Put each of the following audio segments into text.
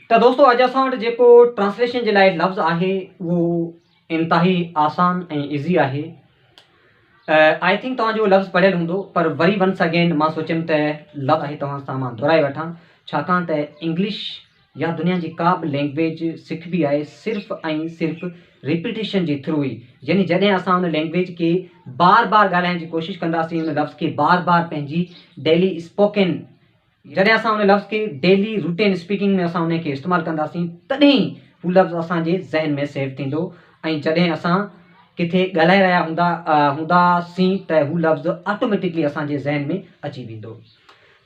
तो दोस्तों अॼु असां वटि जेको ट्रांसलेशन जे लाइ लफ़्ज़ आहे उहो इंतिहाई आसान ऐं ईज़ी आहे। आई थिंक तव्हांजो लफ़्ज़ पढ़ियल हूंदो, पर वरी वंस अगेन मां सोचियमि त लफ़्ज़ आहे तव्हां सां मां दोहराए वठां, छाकाणि त इंग्लिश या दुनिया जी का बि लैंग्वेज सिखबी आहे सिर्फ़ु ऐं सिर्फ़ु रिपीटेशन जे थ्रू ई। यानी जॾहिं असां उन लैंग्वेज के बार बार ॻाल्हाइण जी कोशिशि कंदासीं, उन लफ़्ज़ खे बार बार पंहिंजी डेली स्पोकन, जॾहिं असां उन लफ़्ज़ खे डेली रूटीन स्पीकिंग में असां उन खे इस्तेमालु कंदासीं, तॾहिं हू लफ़्ज़ असांजे ज़हन में सेव थींदो। ऐं जॾहिं असां किथे ॻाल्हाए रहिया हूंदासीं त हू लफ़्ज़ ऑटोमेटिकली असांजे ज़हन में अची वेंदो।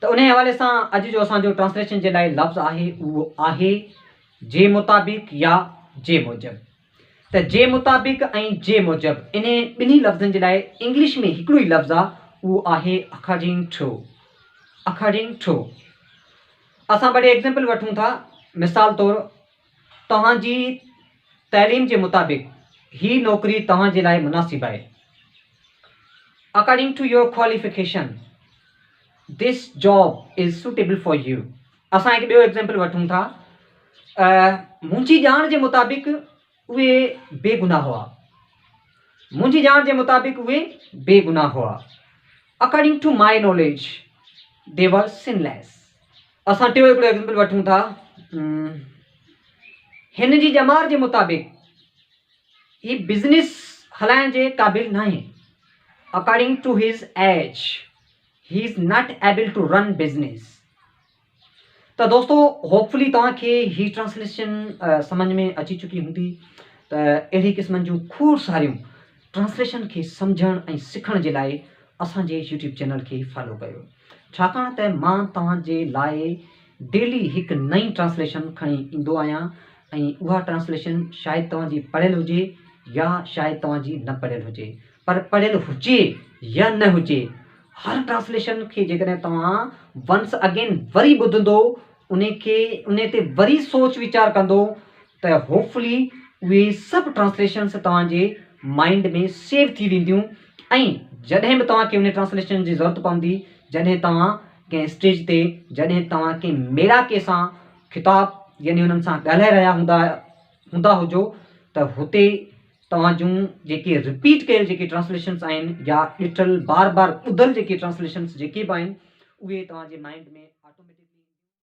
त उन हवाले सां अॼु जो असांजो ट्रांसलेशन जे लाइ लफ़्ज़ आहे उहो आहे जे मुताबिक़ या जे मूजिबि। त जे मुताबिक़ ऐं जे मूजिबि इन ॿिन्ही लफ़्ज़नि जे लाइ इंग्लिश में हिकिड़ो ई लफ़्ज़ आहे, उहो आहे अकॉर्डिंग टू। अकॉर्डिंग टू असां बड़े एग्ज़ाम्पल वठूं था। मिसाल तौरु तव्हांजी तइलीम जे मुताबिक़ ही नौकरी तव्हांजे लाइ मुनासिबु आहे। According to your qualification this job is suitable for you. असां हिकु ॿियो एग्ज़ाम्पल वठूं था। मुंहिंजी ॼाण जे मुताबिक़ उहे बेगुनाह हुआ। मुंहिंजी ॼाण जे मुताबिक़ उहे बेगुनाह हुआ। अकॉर्डिंग टू माई नॉलेज दे वर सिनलेस। असां टियों हिकिड़ो एग्ज़ाम्पल वठूं था। हिन जी ॼमार जे मुताबिक़ ही बिज़नेस हलाइण जे क़ाबिल न आहे। According to his age he is not able to run business. तो दोस्तों होपफुली तव्हांखे ही ट्रांसलेशन समझ में अची चुकी हूंदी। त अहिड़ी क़िस्मनि जूं खूब सारियूं ट्रांसलेशन खे सम्झण ऐं सिखण जे लाइ असांजे यूट्यूब चैनल खे फॉलो कयो, छाकाणि त मां तव्हांजे लाइ डेली हिकु नई ट्रांसलेशन खणी ईंदो आहियां। ऐं उहा ट्रांसलेशन शायदि तव्हांजी पढ़ियल हुजे या शायदि तव्हांजी न पढ़ियल हुजे, पर पढ़ियल हुजे या न हुजे, हर ट्रांसलेशन खे जेकॾहिं तव्हां वंस अगेन वरी ॿुधंदो, उन ते वरी सोच वीचार कंदो, त होपफुली उहे सभु ट्रांसलेशन्स तव्हांजे माइंड में सेव थी वेंदियूं। ऐं जॾहिं बि तव्हांखे उन ट्रांसलेशन जी ज़रूरत पवंदी, जॾहिं तव्हां कंहिं स्टेज ते, जॾहिं तव्हां कंहिं मेड़ाके सां ख़िताब यानी उन्हनि सां ॻाल्हाए रहिया हूंदा हुजो, त हुते तव्हां जूं जेके रिपीट कयल जेके ट्रांसलेशन्स आहिनि या ॾिठल बार बार ॿुधल जेके ट्रांसलेशन्स जेके बि आहिनि, उहे तव्हांजे माइंड में